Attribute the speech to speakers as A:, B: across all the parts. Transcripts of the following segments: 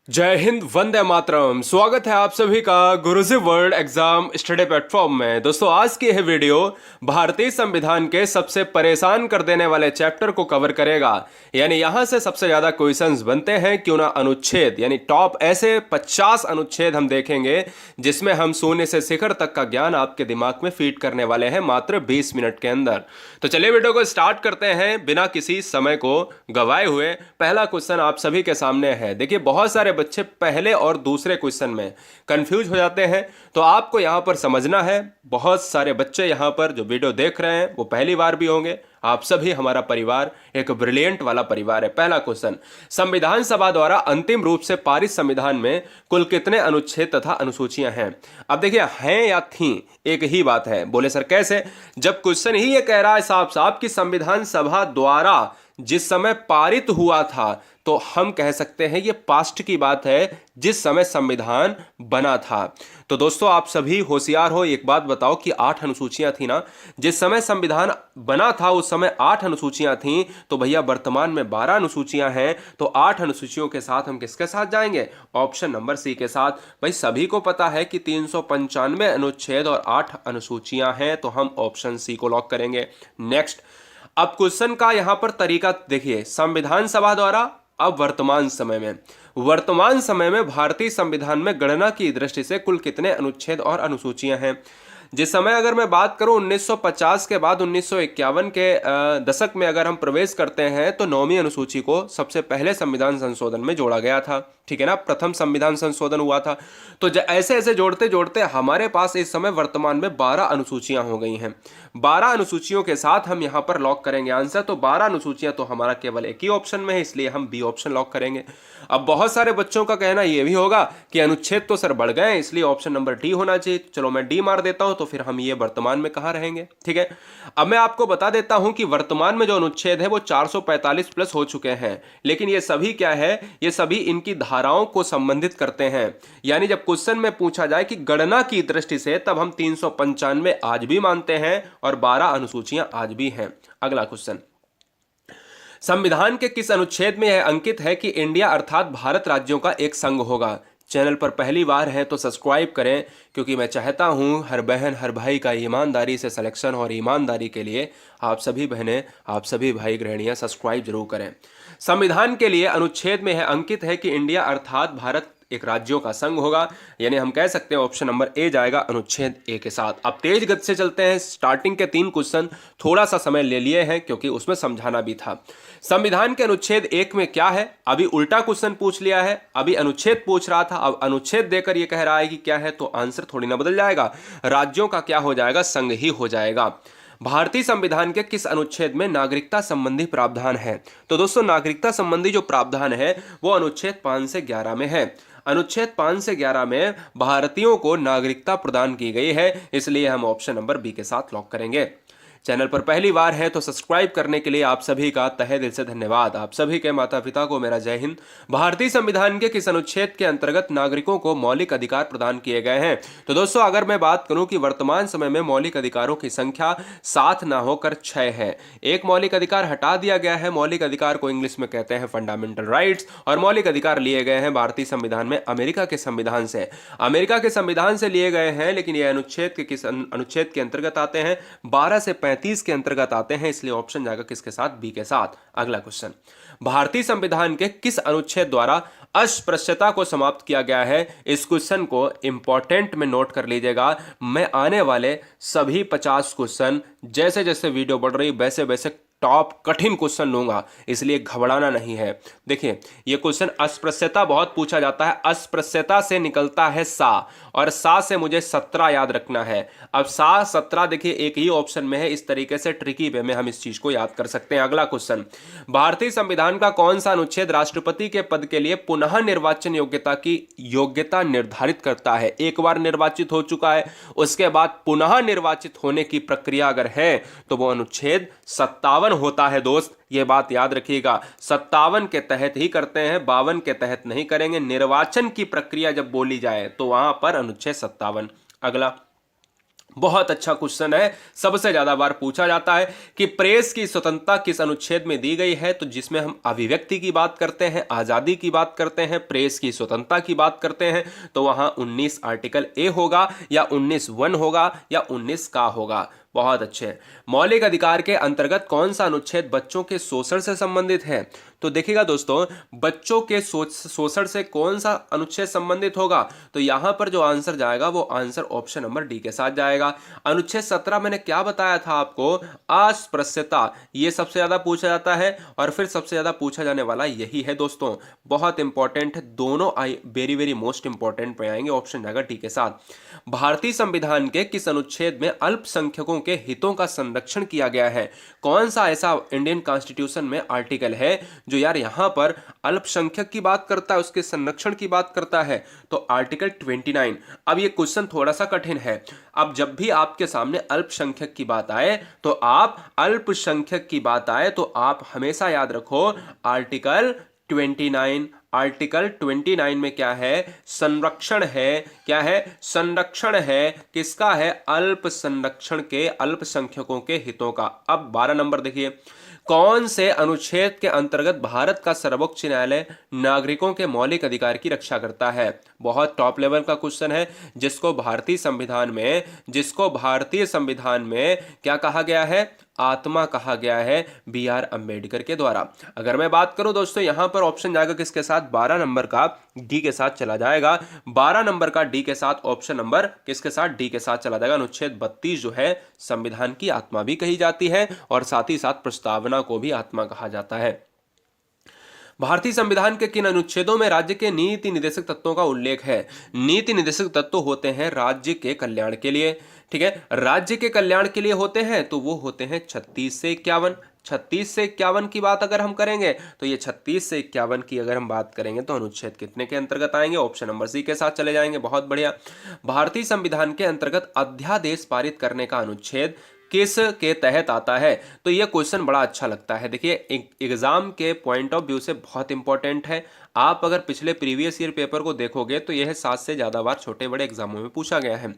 A: जय हिंद, वंदे मातरम। स्वागत है आप सभी का गुरुजी वर्ल्ड एग्जाम स्टडी प्लेटफॉर्म में। दोस्तों, आज की यह वीडियो भारतीय संविधान के सबसे परेशान कर देने वाले चैप्टर को कवर करेगा। यानी यहां से सबसे ज्यादा क्वेश्चंस बनते हैं, क्यों ना अनुच्छेद, यानी टॉप ऐसे 50 अनुच्छेद हम देखेंगे जिसमें हम शून्य से शिखर तक का ज्ञान आपके दिमाग में फीड करने वाले हैं मात्र 20 मिनट के अंदर। तो चलिए वीडियो को स्टार्ट करते हैं बिना किसी समय को गवाए हुए। पहला क्वेश्चन आप सभी के सामने है। देखिए, बहुत सारे बच्चे पहले और दूसरे क्वेश्चन में कंफ्यूज हो जाते हैं, तो आपको यहां पर समझना है। बहुत सारे बच्चे यहां पर जो वीडियो देख रहे हैं वो पहली बार भी होंगे। आप सभी हमारा परिवार एक ब्रिलियंट वाला परिवार है। पहला क्वेश्चन, संविधान सभा द्वारा अंतिम रूप से पारित संविधान में कुल कितने अनुच्छेद तथा अनुसूचियां हैं? अब देखिए, हैं या थीं एक ही बात है। बोले सर कैसे? जब क्वेश्चन ही ये कह रहा है साफ साफ कि संविधान सभा द्वारा जिस समय पारित हुआ था, तो हम कह सकते हैं ये पास्ट की बात है, जिस समय संविधान बना था। तो दोस्तों, आप सभी होशियार हो, एक बात बताओ कि 8 अनुसूचियां थी ना? जिस समय संविधान बना था उस समय 8 अनुसूचियां थी, तो भैया वर्तमान में 12 अनुसूचियां हैं। तो 8 अनुसूचियों के साथ हम किसके साथ जाएंगे? ऑप्शन नंबर सी के साथ। भाई सभी को पता है कि 395 अनुच्छेद और 8 अनुसूचियां हैं, तो हम ऑप्शन सी को लॉक करेंगे। नेक्स्ट, अब क्वेश्चन का यहां पर तरीका देखिए, संविधान सभा द्वारा, अब वर्तमान समय में भारतीय संविधान में गणना की दृष्टि से कुल कितने अनुच्छेद और अनुसूचियां हैं? जिस समय अगर मैं बात करूं 1950 के बाद 1951 के दशक में अगर हम प्रवेश करते हैं, तो 9वीं अनुसूची को सबसे पहले संविधान संशोधन में जोड़ा गया था। ठीक है ना? प्रथम संविधान संशोधन हुआ था। तो ऐसे ऐसे जोड़ते जोड़ते हमारे पास इस समय वर्तमान में 12 अनुसूचियां हो गई हैं। 12 अनुसूचियों के साथ हम यहां पर लॉक करेंगे आंसर। तो 12 अनुसूचियां तो हमारा केवल एक ही ऑप्शन में है, इसलिए हम बी ऑप्शन लॉक करेंगे। अब बहुत सारे बच्चों का कहना यह भी होगा कि अनुच्छेद तो सर बढ़ गए, इसलिए ऑप्शन नंबर डी होना चाहिए। चलो मैं डी मार देता हूं, तो फिर हम ये वर्तमान में कहां रहेंगे? ठीक है, अब मैं आपको बता देता हूं कि वर्तमान में जो अनुच्छेद है वो 445 प्लस हो चुके हैं। लेकिन ये सभी क्या है? ये सभी इनकी धाराओं को संबंधित करते हैं। यानी जब क्वेश्चन में पूछा जाए कि गणना की दृष्टि से, तब हम 395 आज भी मानते हैं और 12 अनुसूचियां आज भी हैं। अगला क्वेश्चन, संविधान के किस अनुच्छेद में यह अंकित है कि इंडिया अर्थात भारत राज्यों का एक संघ होगा? चैनल पर पहली बार है तो सब्सक्राइब करें, क्योंकि मैं चाहता हूं हर बहन हर भाई का ईमानदारी से सिलेक्शन, और ईमानदारी के लिए आप सभी बहनें, आप सभी भाई गृहिणियां सब्सक्राइब जरूर करें। संविधान के लिए अनुच्छेद में यह अंकित है कि इंडिया अर्थात भारत एक राज्यों का संघ होगा। यानी हम कह सकते हैं ऑप्शन नंबर ए जाएगा अनुच्छेद ए के साथ। अब तेज गति से चलते हैं। स्टार्टिंग के 3 क्वेश्चन थोड़ा सा समय ले लिए हैं, क्योंकि उसमें समझाना भी था। संविधान के अनुच्छेद 1 में क्या है? अभी उल्टा क्वेश्चन पूछ लिया है। अभी अनुच्छेद पूछ रहा था, अब अनुच्छेद देकर ये कह रहा है कि क्या है, तो आंसर थोड़ी ना बदल जाएगा। राज्यों का क्या हो जाएगा? संघ ही हो जाएगा। भारतीय संविधान के किस अनुच्छेद में नागरिकता संबंधी प्रावधान है? तो दोस्तों, नागरिकता संबंधी जो प्रावधान है वो अनुच्छेद 5 से 11 में है। अनुच्छेद 5 से 11 में भारतीयों को नागरिकता प्रदान की गई है, इसलिए हम ऑप्शन नंबर बी के साथ लॉक करेंगे। चैनल पर पहली बार है तो सब्सक्राइब करने के लिए आप सभी का तहे दिल से धन्यवाद। आप सभी के माता पिता को मेरा जय हिंद। भारतीय संविधान के किस अनुच्छेद के अंतर्गत नागरिकों को मौलिक अधिकार प्रदान किए गए हैं? तो दोस्तों, अगर मैं बात करूं कि वर्तमान समय में मौलिक अधिकारों की संख्या 7 ना होकर 6 है। एक मौलिक अधिकार हटा दिया गया है। मौलिक अधिकार को इंग्लिश में कहते हैं फंडामेंटल राइट्स, और मौलिक अधिकार लिए गए हैं भारतीय संविधान में अमेरिका के संविधान से। अमेरिका के संविधान से लिए गए हैं, लेकिन यह अनुच्छेद के किस अनुच्छेद के अंतर्गत आते हैं? 12 से 35 के अंतर्गत आते हैं, इसलिए ऑप्शन जाएगा किसके साथ? बी के साथ। अगला क्वेश्चन, भारतीय संविधान के किस अनुच्छेद द्वारा अस्पृश्यता को समाप्त किया गया है? इस क्वेश्चन को इंपॉर्टेंट में नोट कर लीजिएगा। मैं आने वाले सभी 50 क्वेश्चन जैसे जैसे वीडियो बढ़ रही वैसे वैसे टॉप कठिन क्वेश्चन लूंगा, इसलिए घबराना नहीं है। देखिए, ये क्वेश्चन अस्पृश्यता बहुत पूछा जाता है। अस्पृश्यता से निकलता है सा, और सा से मुझे 17 याद रखना है। अब सा 17 देखिए एक ही ऑप्शन में है। इस तरीके से ट्रिकी वे में हम इस चीज को याद कर सकते हैं। अगला क्वेश्चन, भारतीय संविधान का कौन सा अनुच्छेद राष्ट्रपति के पद के लिए पुनः निर्वाचन योग्यता की योग्यता निर्धारित करता है? एक बार निर्वाचित हो चुका है, उसके बाद पुनः निर्वाचित होने की प्रक्रिया अगर है, तो वो अनुच्छेद 57 होता है। दोस्त, ये बात याद रखिएगा, 57 के तहत ही करते हैं, 52 के तहत नहीं करेंगे। निर्वाचन की प्रक्रिया जब बोली जाए तो वहां पर अनुच्छेद 57। अगला, बहुत अच्छा क्वेश्चन है, सबसे ज्यादा बार पूछा जाता है कि प्रेस की स्वतंत्रता किस अनुच्छेद में दी गई है। तो जिसमें हम अभिव्यक्ति की बात करते हैं, आजादी की बात करते हैं, प्रेस की स्वतंत्रता की बात करते हैं, तो वहां 19 आर्टिकल ए होगा या 19(1) होगा या 19 का होगा। बहुत अच्छे। मौलिक अधिकार के अंतर्गत कौन सा अनुच्छेद बच्चों के शोषण से संबंधित है? तो देखिएगा दोस्तों, बच्चों के शोषण से कौन सा अनुच्छेद संबंधित होगा? तो यहां पर जो आंसर जाएगा वो आंसर ऑप्शन नंबर डी के साथ जाएगा। अनुच्छेद 17 मैंने क्या बताया था आपको? अस्पृश्यता, ये सबसे ज्यादा पूछा जाता है और फिर सबसे ज्यादा पूछा जाने वाला यही है दोस्तों। बहुत इंपॉर्टेंट है दोनों, I very very most important पे आएंगे, ऑप्शन जाएगा डी के साथ। भारतीय संविधान के किस अनुच्छेद में अल्पसंख्यकों के हितों का संरक्षण किया गया है? कौन सा ऐसा इंडियन कॉन्स्टिट्यूशन में आर्टिकल है जो यार यहां पर अल्पसंख्यक की बात करता है, उसके संरक्षण की बात करता है? तो आर्टिकल 29। अब ये क्वेश्चन थोड़ा सा कठिन है। अब जब भी आपके सामने अल्पसंख्यक की बात आए तो आप हमेशा याद रखो आर्टिकल 29। आर्टिकल 29 में क्या है? संरक्षण है। क्या है? संरक्षण है। किसका है? अल्प संरक्षण के, अल्पसंख्यकों के हितों का। अब 12 नंबर देखिए, कौन से अनुच्छेद के अंतर्गत भारत का सर्वोच्च न्यायालय नागरिकों के मौलिक अधिकार की रक्षा करता है? बहुत टॉप लेवल का क्वेश्चन है, जिसको भारतीय संविधान में क्या कहा गया है? आत्मा कहा गया है, बी आर अंबेडकर के द्वारा। अगर मैं बात करूं दोस्तों, यहां पर ऑप्शन जाएगा किसके साथ? 12 नंबर का डी के साथ चला जाएगा। 12 नंबर का डी के साथ, ऑप्शन नंबर किसके साथ? डी के साथ चला जाएगा। अनुच्छेद 32 जो है संविधान की आत्मा भी कही जाती है और साथ ही साथ प्रस्तावना को भी आत्मा कहा जाता है। भारतीय संविधान के किन अनुच्छेदों में राज्य के नीति निर्देशक तत्वों का उल्लेख है? नीति निर्देशक तत्व होते हैं राज्य के कल्याण के लिए, ठीक है, राज्य के कल्याण के लिए होते हैं, तो वो होते हैं 36 से 51। 36 से 51 की बात अगर हम करेंगे तो ये 36 से 51 की अगर हम बात करेंगे तो अनुच्छेद कितने के अंतर्गत आएंगे? ऑप्शन नंबर सी के साथ चले जाएंगे। बहुत बढ़िया। भारतीय संविधान के अंतर्गत अध्यादेश पारित करने का अनुच्छेद किस के तहत आता है? तो यह क्वेश्चन बड़ा अच्छा लगता है। देखिए, एग्जाम के पॉइंट ऑफ व्यू से बहुत इंपॉर्टेंट है। आप अगर पिछले प्रीवियस ईयर पेपर को देखोगे तो यह 7 से ज्यादा बार छोटे बड़े एग्जामों में पूछा गया है।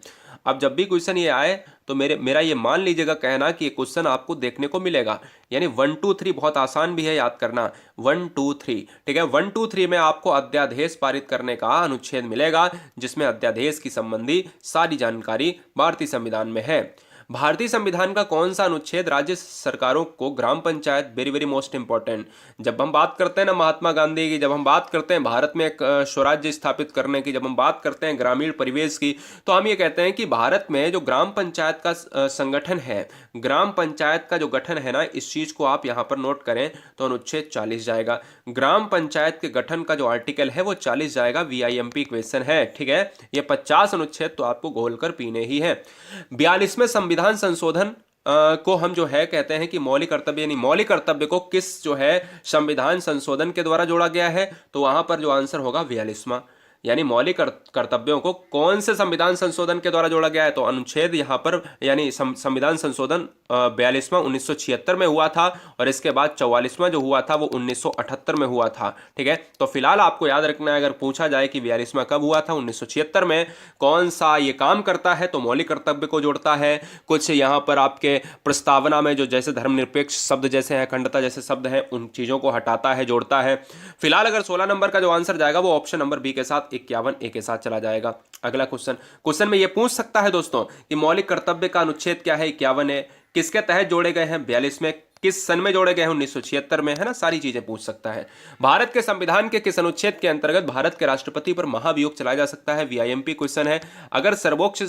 A: अब जब भी क्वेश्चन ये आए तो मेरा ये मान लीजिएगा कहना कि ये क्वेश्चन आपको देखने को मिलेगा। यानी 1 2 3 बहुत आसान भी है याद करना। 1 2 3, ठीक है। 1 2 3 में आपको अध्यादेश पारित करने का अनुच्छेद मिलेगा, जिसमें अध्यादेश की संबंधी सारी जानकारी भारतीय संविधान में है। भारतीय संविधान का कौन सा अनुच्छेद राज्य सरकारों को ग्राम panchayat, very very most important, जब हम बात करते हैं ना महात्मा गांधी की, जब हम बात करते हैं भारत में एक स्वराज्य स्थापित करने की, जब हम बात करते हैं ग्रामीण परिवेश की, तो हम ये कहते हैं कि भारत में जो ग्राम पंचायत का संगठन है, ग्राम पंचायत का जो गठन है ना, इस चीज को आप यहां पर नोट करें तो अनुच्छेद 40 जाएगा। ग्राम पंचायत के गठन का जो आर्टिकल है वो 40 जाएगा। VIMP क्वेश्चन है, ठीक है। ये 50 अनुच्छेद तो आपको घोलकर पीने ही है। 42वें संविधान संशोधन को हम जो है कहते हैं कि मौलिक कर्तव्य, यानी मौलिक कर्तव्य को किस जो है संविधान संशोधन के द्वारा जोड़ा गया है? तो वहां पर जो आंसर होगा 42वां। यानी मौलिक कर्तव्यों को कौन से संविधान संशोधन के द्वारा जोड़ा गया है? तो अनुच्छेद यहां पर यानी संविधान संशोधन 42वां 1976 में हुआ था और इसके बाद 44वां जो हुआ था वो 1978 में हुआ था, ठीक है। तो फिलहाल आपको याद रखना है, अगर पूछा जाए कि 42वां कब हुआ था, 1976 में, कौन सा ये काम करता है? तो मौलिक कर्तव्य को जोड़ता है। कुछ यहां पर आपके प्रस्तावना में जो जैसे धर्मनिरपेक्ष शब्द जैसे हैं, अखंडता जैसे शब्द हैं, उन चीजों को हटाता है, जोड़ता है। फिलहाल अगर 16 नंबर का जो आंसर जाएगा वो ऑप्शन नंबर बी के साथ 51A के साथ चला जाएगा। अगला क्वेश्चन में ये पूछ सकता है दोस्तों कि मौलिक कर्तव्य का अनुच्छेद क्या है? 51 है। किसके तहत जोड़े गए हैं? 42 में। किस सन में जोड़े गए हैं? 1976 में, है ना। सारी चीजें पूछ सकता है। भारत के संविधान के किस अनुच्छेद के अंतर्गत भारत के राष्ट्रपति पर महाभियोग चलाया जा सकता है? VIMP क्वेश्चन है। अगर सर्वोच्च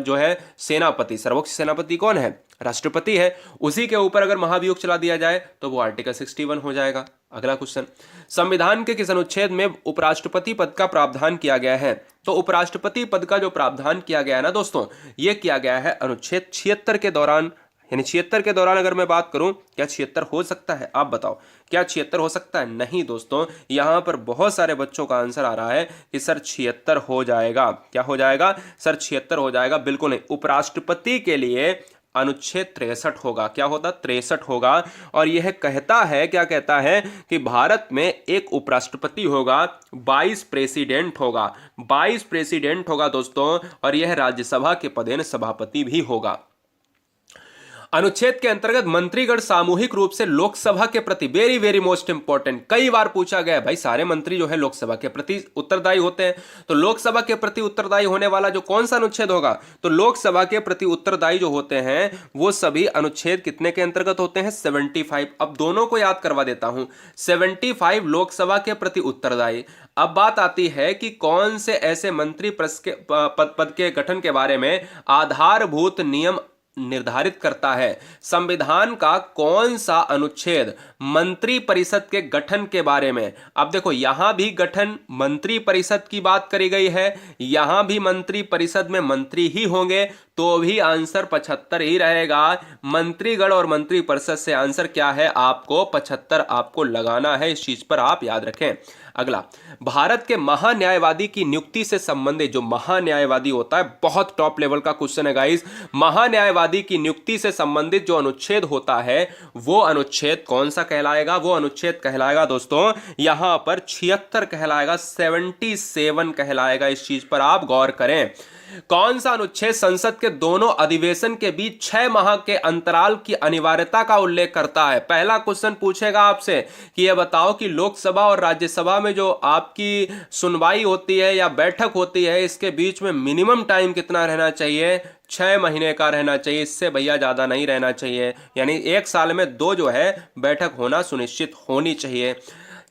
A: जो है सेनापति, सर्वोच्च सेनापति कौन है? राष्ट्रपति है। उसी के ऊपर अगर महाभियोग चला दिया जाए तो वो आर्टिकल 61 हो जाएगा। अगला क्वेश्चन, संविधान के किस अनुच्छेद में उपराष्ट्रपति पद का प्रावधान किया गया है? तो उपराष्ट्रपति पद का जो प्रावधान किया गया है ना दोस्तों, यह किया गया है अनुच्छेद 76 के दौरान। यानी 76 के दौरान अगर मैं बात करूं, क्या 76 हो सकता है? आप बताओ, क्या 76 हो सकता है? नहीं दोस्तों, यहां पर बहुत सारे बच्चों का आंसर आ रहा है कि सर 76 हो जाएगा। क्या हो जाएगा? सर 76 हो जाएगा। बिल्कुल नहीं। उपराष्ट्रपति के लिए अनुच्छेद 63 होगा। क्या होता? 63 होगा। और यह कहता है, क्या कहता है कि भारत में एक उपराष्ट्रपति होगा, 22 प्रेसिडेंट होगा, 22 प्रेसिडेंट होगा दोस्तों, और यह राज्यसभा के पदेन सभापति भी होगा। अनुच्छेद के अंतर्गत मंत्रीगण सामूहिक रूप से लोकसभा के प्रति, वेरी वेरी मोस्ट इंपॉर्टेंट, कई बार पूछा गया है भाई, सारे मंत्री जो है लोकसभा के प्रति उत्तरदायी होते हैं, तो लोकसभा के प्रति उत्तरदायी होने वाला जो कौन सा अनुच्छेद होगा? तो लोकसभा के प्रति उत्तरदायी जो होते हैं वो सभी अनुच्छेद कितने के अंतर्गत होते हैं? 75। अब दोनों को याद करवा देता हूं, 75 लोकसभा के प्रति उत्तरदायी। अब बात आती है कि कौन से ऐसे मंत्री पद के गठन के बारे में आधारभूत नियम निर्धारित करता है। संविधान का कौन सा अनुच्छेद मंत्री परिषद के गठन के बारे में? अब देखो, यहां भी गठन मंत्री परिषद की बात करी गई है, यहां भी मंत्री परिषद में मंत्री ही होंगे, तो भी आंसर 75 ही रहेगा। मंत्रीगण और मंत्री परिषद से आंसर क्या है? आपको 75 आपको लगाना है, इस चीज पर आप याद रखें। अगला, भारत के महान्यायवादी की नियुक्ति से संबंधित, जो महान्यायवादी होता है, बहुत टॉप लेवल का क्वेश्चन है गाइस, महान्यायवादी की नियुक्ति से संबंधित जो अनुच्छेद होता है वो अनुच्छेद कौन सा कहलाएगा? वो अनुच्छेद कहलाएगा दोस्तों यहां पर 76 कहलाएगा, 77 कहलाएगा। इस चीज पर आप गौर करें। कौन सा अनुच्छेद संसद के दोनों अधिवेशन के बीच 6 माह के अंतराल की अनिवार्यता का उल्लेख करता है? पहला क्वेश्चन पूछेगा आपसे कि यह बताओ कि लोकसभा और राज्यसभा में जो आपकी सुनवाई होती है या बैठक होती है, इसके बीच में मिनिमम टाइम कितना रहना चाहिए? 6 महीने का रहना चाहिए, इससे भैया ज्यादा नहीं रहना चाहिए। यानी 1 साल में 2 जो है बैठक होना सुनिश्चित होनी चाहिए।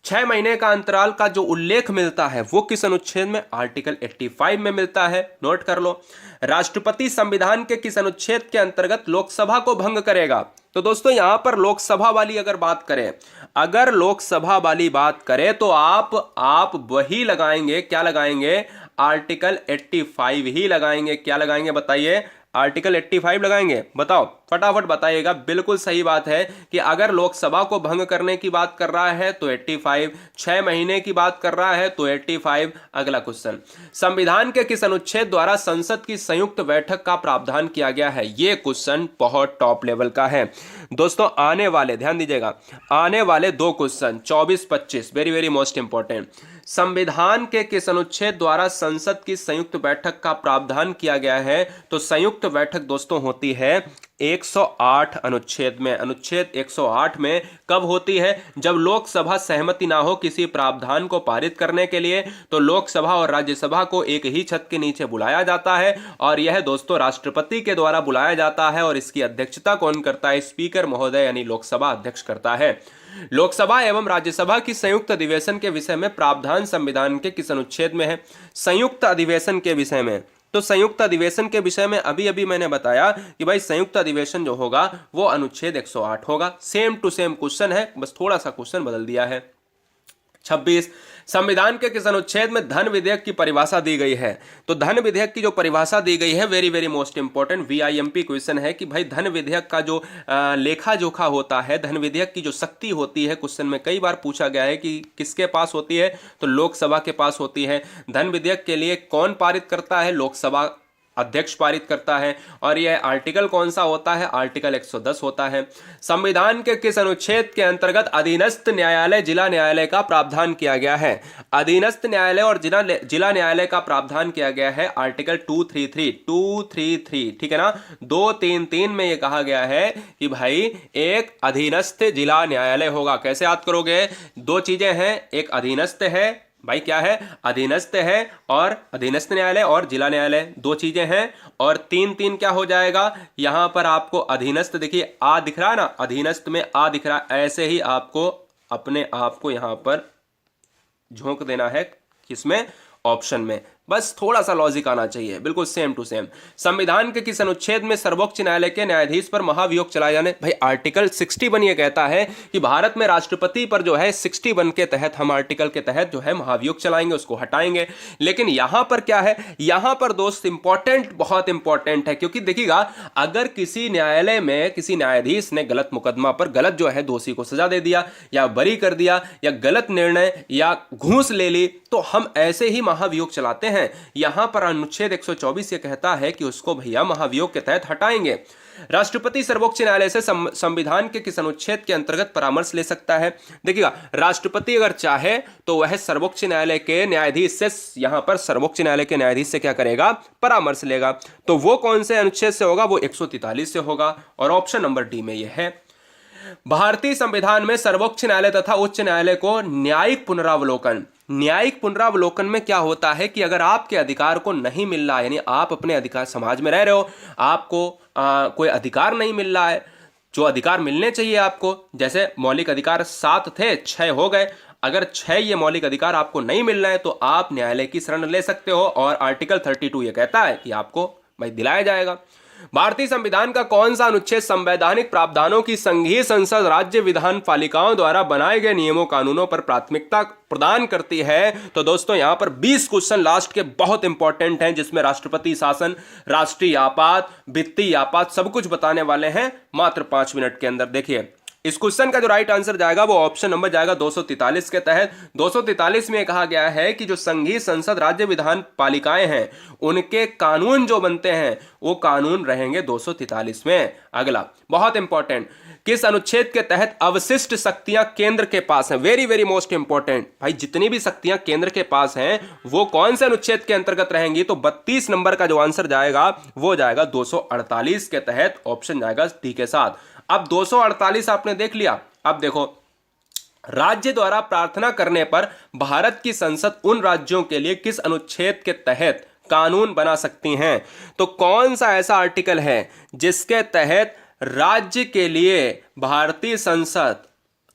A: 6 महीने का अंतराल का जो उल्लेख मिलता है वो किस अनुच्छेद में? आर्टिकल 85 में मिलता है, नोट कर लो। राष्ट्रपति संविधान के किस अनुच्छेद के अंतर्गत लोकसभा को भंग करेगा? तो दोस्तों यहां पर लोकसभा वाली अगर बात करें, अगर लोकसभा वाली बात करें तो आप वही लगाएंगे, क्या लगाएंगे? आर्टिकल 85 ही लगाएंगे। क्या लगाएंगे बताइए? आर्टिकल 85 लगाएंगे। बताओ, फटाफट बताइएगा। बिल्कुल सही बात है कि अगर लोकसभा को भंग करने की बात कर रहा है तो 85, 6 महीने की बात कर रहा है तो 85। अगला क्वेश्चन, संविधान के किस अनुच्छेद द्वारा संसद की संयुक्त बैठक का प्रावधान किया गया है? यह क्वेश्चन बहुत टॉप लेवल का है दोस्तों। आने वाले, ध्यान दीजिएगा, आने वाले 2 question 24-25 very very most important. संविधान के किस अनुच्छेद द्वारा संसद की संयुक्त बैठक का प्रावधान किया गया है? तो संयुक्त बैठक दोस्तों होती है 108 अनुच्छेद में। अनुच्छेद 108 में कब होती है? जब लोकसभा सहमति ना हो किसी प्रावधान को पारित करने के लिए, तो लोकसभा और राज्यसभा को एक ही छत के नीचे बुलाया जाता है, और यह दोस्तों राष्ट्रपति के द्वारा बुलाया जाता है, और इसकी अध्यक्षता कौन करता है? स्पीकर महोदय यानी लोकसभा अध्यक्ष करता है। लोकसभा एवं राज्यसभा की संयुक्त अधिवेशन के विषय में प्रावधान संविधान के किस अनुच्छेद में है? संयुक्त अधिवेशन के विषय में, तो संयुक्त अधिवेशन के विषय में अभी अभी मैंने बताया कि भाई संयुक्त अधिवेशन जो होगा वो अनुच्छेद 108 होगा। सेम टू सेम क्वेश्चन है, बस थोड़ा सा क्वेश्चन बदल दिया है। 26, संविधान के किस अनुच्छेद में धन विधेयक की परिभाषा दी गई है? तो धन विधेयक की जो परिभाषा दी गई है, very very most important VIMP question है कि भाई धन विधेयक का जो लेखा जोखा होता है, धन विधेयक की जो शक्ति होती है, क्वेश्चन में कई बार पूछा गया है कि किसके पास होती है? तो लोकसभा के पास होती है। धन विधेयक के लिए कौन पारित करता है? लोकसभा अध्यक्ष पारित करता है। और यह आर्टिकल कौन सा होता है? आर्टिकल 110 होता है। संविधान के किस अनुच्छेद के अंतर्गत अधीनस्थ न्यायालय जिला न्यायालय का प्रावधान किया गया है? अधीनस्थ न्यायालय और जिला न्यायालय का प्रावधान किया गया है आर्टिकल 233, ठीक है ना। 233 में यह कहा गया है कि भाई एक अधीनस्थ जिला न्यायालय होगा। कैसे याद करोगे? 2 चीजें हैं, एक अधीनस्थ है, भाई क्या है? अधीनस्थ है, और अधीनस्थ न्यायालय और जिला न्यायालय 2 चीजें हैं। और 3 क्या हो जाएगा? यहां पर आपको अधीनस्थ देखिए, आ दिख रहा है ना, अधीनस्थ में आ दिख रहा है, ऐसे ही आपको अपने आप को यहां पर झोंक देना है। किसमें? ऑप्शन में। बस थोड़ा सा लॉजिक आना चाहिए, बिल्कुल सेम टू सेम। संविधान के किस अनुच्छेद में सर्वोच्च न्यायालय के न्यायाधीश पर महाभियोग चलाए जाने? भाई आर्टिकल 61 ये कहता है कि भारत में राष्ट्रपति पर जो है 61 के तहत, हम आर्टिकल के तहत जो है महाभियोग चलाएंगे, उसको हटाएंगे। लेकिन यहां पर क्या है? यहां पर दोस्त इंपॉर्टेंट, बहुत इंपॉर्टेंट है, क्योंकि देखिएगा, अगर किसी न्यायालय में किसी न्यायाधीश ने गलत मुकदमा पर गलत जो है दोषी को सजा दे दिया, या बरी कर दिया, या गलत निर्णय या घूस ले ली, तो हम ऐसे ही महाभियोग चलाते हैं। यहां पर अनुच्छेद 124 ये कहता है कि उसको भैया महाभियोग के तहत हटाएंगे। राष्ट्रपति सर्वोच्च न्यायालय से संविधान के किस अनुच्छेद के अंतर्गत परामर्श ले सकता है? देखिएगा, राष्ट्रपति अगर चाहे तो वह सर्वोच्च न्यायालय के न्यायाधीश से, यहां पर सर्वोच्च न्यायालय के न्यायाधीश से क्या करेगा? परामर्श लेगा। तो वो कौन से अनुच्छेद से होगा? वो 143 से होगा, और ऑप्शन नंबर डी में यह है। भारतीय संविधान में सर्वोच्च न्यायालय तथा उच्च न्यायालय को न्यायिक पुनरावलोकन, न्यायिक पुनरावलोकन में क्या होता है कि अगर आपके अधिकार को नहीं मिल रहा है, यानी आप अपने अधिकार, समाज में रह रहे हो, आपको कोई अधिकार नहीं मिल रहा है, जो अधिकार मिलने चाहिए आपको, जैसे मौलिक अधिकार 7 थे, 6 हो गए, अगर 6 ये मौलिक अधिकार आपको नहीं मिल रहे हैं तो आप न्यायालय की शरण ले सकते हो, और आर्टिकल 32 ये कहता है कि आपको भाई दिलाया जाएगा। भारतीय संविधान का कौन सा अनुच्छेद संवैधानिक प्रावधानों की संघीय संसद राज्य विधान पालिकाओं द्वारा बनाए गए नियमों कानूनों पर प्राथमिकता प्रदान करती है? तो दोस्तों यहां पर 20 क्वेश्चन लास्ट के बहुत इंपॉर्टेंट हैं, जिसमें राष्ट्रपति शासन, राष्ट्रीय आपात, वित्तीय आपात सब कुछ बताने वाले हैं मात्र 5 मिनट के अंदर। देखिए, इस क्वेश्चन का जो राइट आंसर जाएगा वो ऑप्शन नंबर जाएगा 243 के तहत। 243 में कहा गया है कि जो संघीय संसद राज्य विधान पालिकाएं हैं उनके कानून जो बनते हैं वो कानून रहेंगे 243 में। अगला बहुत इंपॉर्टेंट, किस अनुच्छेद के तहत अवशिष्ट शक्तियां केंद्र के पास हैं? वेरी वेरी मोस्ट इंपॉर्टेंट भाई, जितनी भी शक्तियां केंद्र के पास हैं वो कौन से अनुच्छेद के अंतर्गत रहेंगी? तो 32 नंबर का जो आंसर जाएगा वो जाएगा 248 के तहत, ऑप्शन जाएगा डी के साथ। अब 248 आपने देख लिया। अब देखो, राज्य द्वारा प्रार्थना करने पर भारत की संसद उन राज्यों के लिए किस अनुच्छेद के तहत कानून बना सकती हैं? तो कौन सा ऐसा आर्टिकल है जिसके तहत राज्य के लिए भारतीय संसद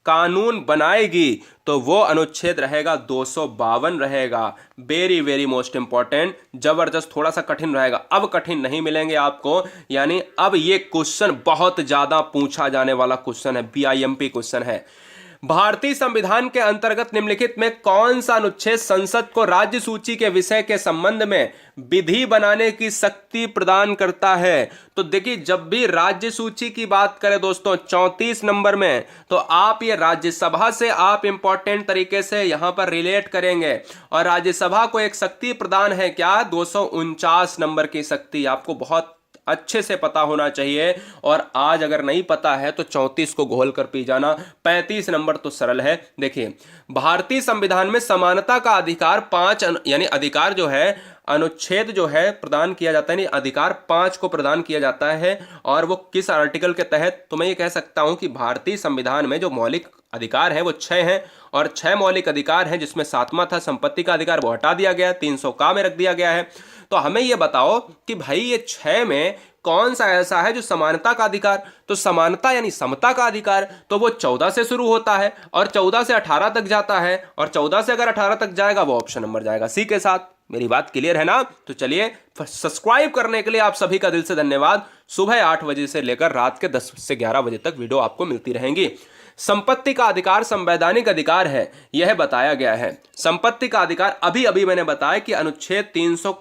A: कानून बनाएगी? तो वो अनुच्छेद रहेगा 252 रहेगा। वेरी वेरी मोस्ट इंपॉर्टेंट, जबरदस्त, थोड़ा सा कठिन रहेगा, अब कठिन नहीं मिलेंगे आपको, यानी अब ये क्वेश्चन बहुत ज्यादा पूछा जाने वाला क्वेश्चन है, बीआईएमपी क्वेश्चन है। भारतीय संविधान के अंतर्गत निम्नलिखित में कौन सा अनुच्छेद संसद को राज्य सूची के विषय के संबंध में विधि बनाने की शक्ति प्रदान करता है? तो देखिए, जब भी राज्य सूची की बात करें दोस्तों 34 नंबर में, तो आप ये राज्यसभा से आप इंपॉर्टेंट तरीके से यहां पर रिलेट करेंगे, और राज्यसभा को एक शक्ति प्रदान है क्या? 249 नंबर की शक्ति। आपको बहुत अच्छे से पता होना चाहिए, और आज अगर नहीं पता है तो 34 को घोल कर पी जाना। 35 नंबर तो सरल है। देखिए, भारतीय संविधान में समानता का अधिकार 5 यानी अधिकार जो है, अनुच्छेद जो है प्रदान किया जाता है, यानी अधिकार 5 को प्रदान किया जाता है, और वो किस आर्टिकल के तहत? तो मैं ये कह सकता हूं कि भारतीय संविधान में जो मौलिक अधिकार है वो 6 हैं, और 6 मौलिक अधिकार हैं, जिसमें 7वां था संपत्ति का अधिकार, वो हटा दिया गया, 300 का में रख दिया गया है। तो हमें ये बताओ कि भाई ये 6 में कौन सा ऐसा है जो समानता का अधिकार? तो समानता यानी समता का अधिकार, तो वो 14 से शुरू होता है और 14 से 18 तक जाता है, और 14 से अगर 18 तक जाएगा वो ऑप्शन नंबर जाएगा सी के साथ। मेरी बात क्लियर है ना? तो चलिए, सब्सक्राइब करने के लिए आप सभी का दिल से धन्यवाद। सुबह 8 बजे से लेकर रात के 10 से 11 बजे तक वीडियो आपको मिलती रहेंगी। संपत्ति का अधिकार संवैधानिक अधिकार है, यह बताया गया है। संपत्ति का अधिकार अभी अभी मैंने बताया कि अनुच्छेद 300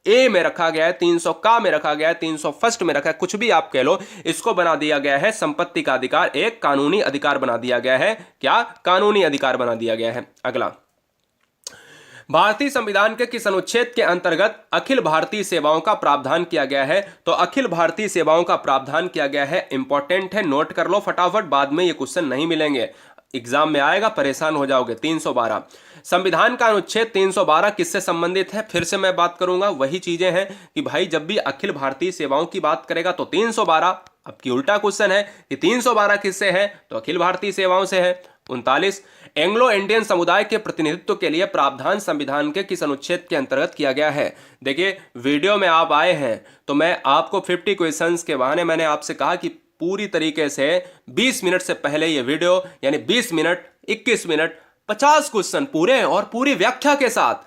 A: ए में रखा गया है, 300 का में रखा गया है, 301 में रखा है, कुछ भी आप कह लो, इसको बना दिया गया है संपत्ति का अधिकार एक कानूनी अधिकार बना दिया गया है। क्या? कानूनी अधिकार बना दिया गया है। अगला, भारतीय संविधान के किस अनुच्छेद के अंतर्गत अखिल भारतीय सेवाओं का प्रावधान किया गया है? तो अखिल भारतीय सेवाओं का प्रावधान किया गया है, इंपॉर्टेंट है, नोट कर लो फटाफट, बाद में ये क्वेश्चन नहीं मिलेंगे, एग्जाम में आएगा, परेशान हो जाओगे। 312, संविधान का अनुच्छेद 312 किससे संबंधित है? फिर से मैं बात करूंगा, वही चीजें हैं कि भाई जब भी अखिल भारतीय सेवाओं की बात करेगा तो 312, अब की उल्टा क्वेश्चन है कि 312 किससे है? तो अखिल भारतीय सेवाओं से है। 39, एंग्लो इंडियन समुदाय के प्रतिनिधित्व के लिए प्रावधान संविधान के किस अनुच्छेद के अंतर्गत किया गया है? देखिए, वीडियो में आप आए हैं तो मैं आपको 50 क्वेश्चंस के बहाने मैंने आपसे कहा कि पूरी तरीके से 20 मिनट से पहले ये वीडियो, यानी 20 मिनट, 21 मिनट, 50 क्वेश्चन पूरे और पूरी व्याख्या के साथ,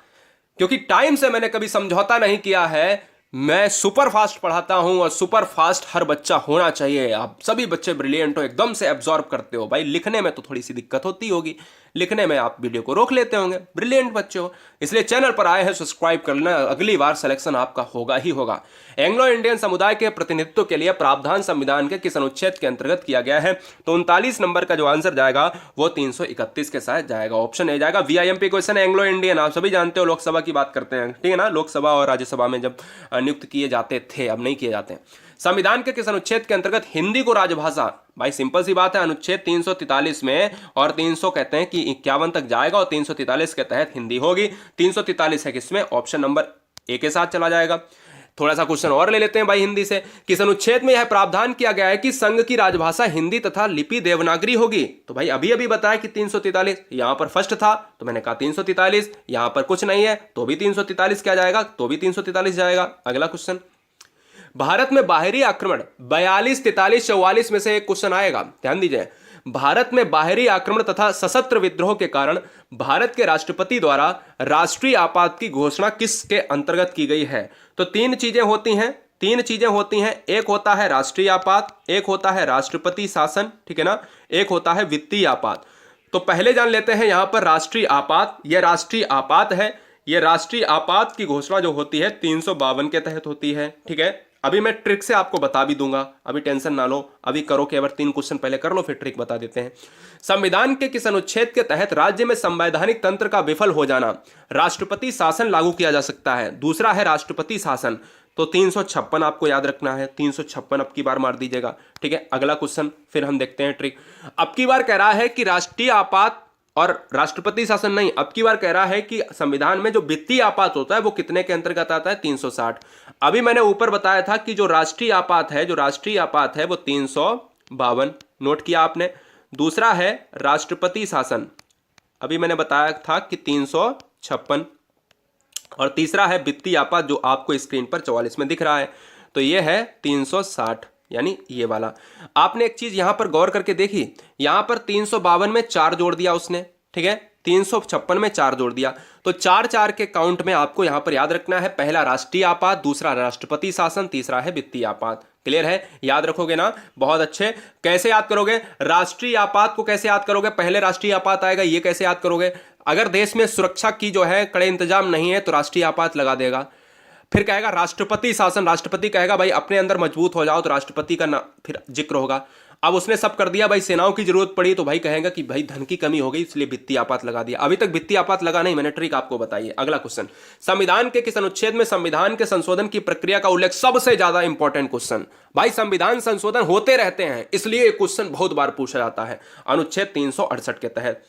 A: क्योंकि टाइम से मैंने कभी समझौता नहीं किया है। मैं सुपर फास्ट पढ़ाता हूं और सुपर फास्ट हर बच्चा होना चाहिए। आप सभी बच्चे ब्रिलियंट हो, एकदम से एब्जॉर्ब करते हो। भाई लिखने में तो थोड़ी सी दिक्कत होती होगी, लिखने में आप वीडियो को रोक लेते होंगे, ब्रिलियंट बच्चे हो, इसलिए चैनल पर आए हैं, सब्सक्राइब कर लेना, अगली बार सिलेक्शन आपका होगा ही होगा। एंग्लो इंडियन समुदाय के प्रतिनिधित्व के लिए प्रावधान संविधान के किस अनुच्छेद के अंतर्गत किया गया है? तो 39 नंबर का जो आंसर जाएगा वो 331 के साथ जाएगा, ऑप्शन ए जाएगा। वीआईएमपी क्वेश्चन है, एंग्लो इंडियन, आप सभी जानते हो, लोकसभा की बात करते हैं, ठीक है ना, लोकसभा और राज्यसभा में जब नियुक्त किए जाते थे, अब नहीं किए जाते हैं। संविधान के किस अनुच्छेद के अंतर्गत हिंदी को राजभाषा, भाई सिंपल सी बात है, अनुच्छेद 343 में, और 300 कहते हैं कि 51 तक जाएगा और 343 के तहत हिंदी होगी। 343 है किसमें, ऑप्शन नंबर ए के साथ चला जाएगा। थोड़ा सा क्वेश्चन और ले लेते हैं भाई हिंदी से। किस अनुच्छेद में यह प्रावधान किया गया है कि संघ की राजभाषा हिंदी तथा लिपि देवनागरी होगी? तो भाई अभी अभी बताया कि 343, यहां पर फर्स्ट था तो मैंने कहा 343, यहां पर कुछ नहीं है तो भी 343 क्या जाएगा, तो भी 343 जाएगा। अगला क्वेश्चन, भारत में बाहरी आक्रमण 42, 43, 44 में से एक क्वेश्चन आएगा, ध्यान दीजिए। भारत में बाहरी आक्रमण तथा सशस्त्र विद्रोह के कारण भारत के राष्ट्रपति द्वारा राष्ट्रीय आपात की घोषणा किसके अंतर्गत की गई है? तो तीन चीजें होती हैं, एक होता है राष्ट्रीय आपात, एक होता है राष्ट्रपति शासन, ठीक है ना, एक होता है वित्तीय आपात। तो पहले जान लेते हैं यहां पर राष्ट्रीय आपात, यह राष्ट्रीय आपात है। यह राष्ट्रीय आपात की घोषणा जो होती है 352 के तहत होती है, ठीक है। अभी मैं ट्रिक से आपको बता भी दूंगा, अभी टेंशन ना लो, अभी करो केवल 3 क्वेश्चन पहले कर लो फिर ट्रिक बता देते हैं। संविधान के किस अनुच्छेद के तहत राज्य में संवैधानिक तंत्र का विफल हो जाना राष्ट्रपति शासन लागू किया जा सकता है? दूसरा है राष्ट्रपति शासन, तो 356 आपको याद रखना है, 356 अब की बार मार दीजिएगा, ठीक है। अगला क्वेश्चन फिर हम देखते हैं ट्रिक। अब की बार कह रहा है कि राष्ट्रीय आपात और राष्ट्रपति शासन नहीं, अब की बार कह रहा है कि संविधान में जो वित्तीय आपात होता है वो कितने के अंतर्गत आता है, 360। अभी मैंने ऊपर बताया था कि जो राष्ट्रीय आपात है वो 352, नोट किया आपने। दूसरा है राष्ट्रपति शासन, अभी मैंने बताया था कि 356, और तीसरा है वित्तीय आपात जो आपको स्क्रीन पर 44 में दिख रहा है, तो ये है 360, यानी ये वाला। आपने एक चीज यहां पर गौर करके देखी, यहां पर 352 में 4 जोड़ दिया उसने, ठीक है, 356 में 4 जोड़ दिया, तो 4 के काउंट में आपको यहां पर याद रखना है, पहला राष्ट्रीय आपात, दूसरा राष्ट्रपति शासन, तीसरा है वित्तीय आपात। क्लियर है, याद रखोगे ना, बहुत अच्छे। कैसे याद करोगे राष्ट्रीय आपात को, कैसे याद करोगे, पहले राष्ट्रीय आपात आएगा, ये कैसे याद करोगे, अगर देश में सुरक्षा की जो है कड़े इंतजाम नहीं है तो राष्ट्रीय आपात लगा देगा। फिर कहेगा राष्ट्रपति शासन, राष्ट्रपति कहेगा भाई अपने अंदर मजबूत हो जाओ, तो राष्ट्रपति का ना फिर जिक्र होगा। अब उसने सब कर दिया, भाई सेनाओं की जरूरत पड़ी तो भाई कहेगा कि भाई धन की कमी हो गई इसलिए वित्तीय आपात लगा दिया। अभी तक वित्तीय आपात लगा नहीं, मैंने ट्रिक आपको बताई है। अगला क्वेश्चन, संविधान के किस अनुच्छेद में संविधान के संशोधन की प्रक्रिया का उल्लेख, सबसे ज्यादा इंपॉर्टेंट क्वेश्चन, भाई संविधान संशोधन होते रहते हैं इसलिए क्वेश्चन बहुत बार पूछा जाता है। अनुच्छेद 368 के तहत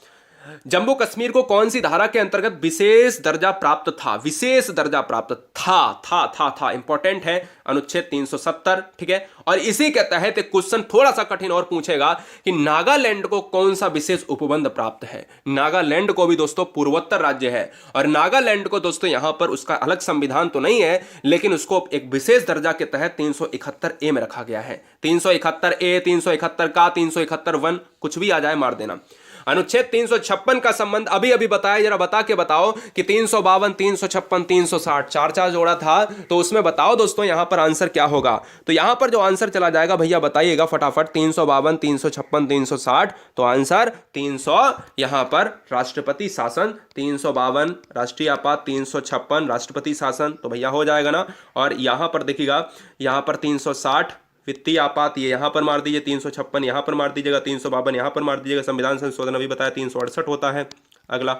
A: जम्मू कश्मीर को कौन सी धारा के अंतर्गत विशेष दर्जा प्राप्त था? विशेष दर्जा प्राप्त था इंपॉर्टेंट है, अनुच्छेद 370, ठीक है। और इसी के तहत एक क्वेश्चन थोड़ा सा कठिन और पूछेगा कि नागालैंड को कौन सा विशेष उपबंध प्राप्त है? नागालैंड को भी दोस्तों पूर्वोत्तर राज्य है, और नागालैंड को दोस्तों यहां पर उसका अलग संविधान तो नहीं है, लेकिन उसको एक विशेष दर्जा के तहत 371A में रखा गया है। 371A, 371 का, 371 कुछ भी आ जाए मार देना। अनुच्छेद 356 का संबंध अभी अभी बताया, जरा बता के बताओ कि 352, 356, 360 4 जोड़ा था, तो उसमें बताओ दोस्तों यहां पर आंसर क्या होगा। तो यहां पर जो आंसर चला जाएगा भैया बताइएगा फटाफट, 352, 356, 360, तो आंसर 300 यहां पर राष्ट्रपति शासन, 352 राष्ट्रीय आपात, 356 राष्ट्रपति शासन, तो भैया हो जाएगा ना। और यहां पर देखिएगा, यहां पर 360 वित्तीय आपात, ये यहां पर मार दीजिए, 356 यहां पर मार दीजिएगा, 352 यहां पर मार दीजिएगा। संविधान संशोधन अभी बताया 368 होता है। अगला,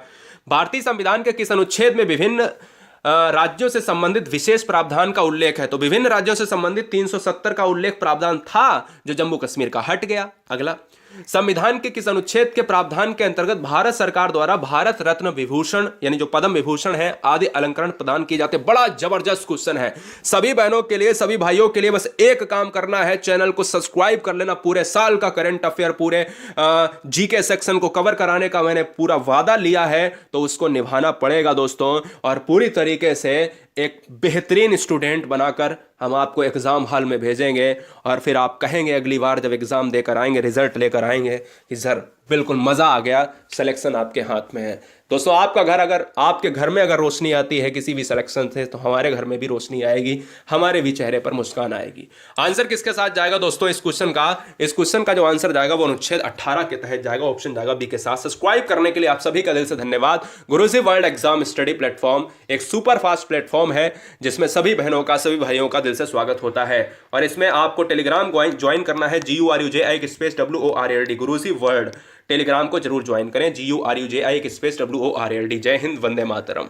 A: भारतीय संविधान के किस अनुच्छेद में विभिन्न राज्यों से संबंधित विशेष प्रावधान का उल्लेख है? तो विभिन्न राज्यों से संबंधित 370 का उल्लेख प्रावधान था जो जम्मू कश्मीर का हट गया। अगला, संविधान के किस अनुच्छेद के प्रावधान के अंतर्गत भारत सरकार द्वारा भारत रत्न विभूषण यानी जो पद्म विभूषण है आदि अलंकरण प्रदान किए जाते? बड़ा जबरदस्त क्वेश्चन है सभी बहनों के लिए, सभी भाइयों के लिए। बस एक काम करना है, चैनल को सब्सक्राइब कर लेना। पूरे साल का करंट अफेयर, पूरे जीके सेक्शन को कवर कराने का मैंने पूरा वादा लिया है, तो उसको निभाना पड़ेगा दोस्तों, और पूरी तरीके से एक बेहतरीन स्टूडेंट बनाकर हम आपको एग्जाम हॉल में भेजेंगे, और फिर आप कहेंगे अगली बार जब एग्जाम देकर आएंगे, रिजल्ट लेकर आएंगे कि सर बिल्कुल मजा आ गया, सिलेक्शन आपके हाथ में है। दोस्तों आपका घर, अगर आपके घर में अगर रोशनी आती है किसी भी सिलेक्शन से, तो हमारे घर में भी रोशनी आएगी, हमारे भी चेहरे पर मुस्कान आएगी। आंसर किसके साथ जाएगा दोस्तों इस क्वेश्चन का जो आंसर जाएगा वो अनुच्छेद 18 के तहत जाएगा, ऑप्शन जाएगा बी के साथ। सब्सक्राइब करने के लिए आप सभी का दिल से धन्यवाद। गुरुजी वर्ल्ड एग्जाम स्टडी प्लेटफॉर्म एक सुपर फास्ट प्लेटफॉर्म है जिसमें सभी बहनों का, सभी भाइयों का दिल से स्वागत होता है, और इसमें आपको टेलीग्राम ज्वाइन करना है, GURUJI गुरुजी वर्ल्ड। टेलीग्राम को जरूर ज्वाइन करें, GURUJI WORLD। जय हिंद, वंदे मातरम।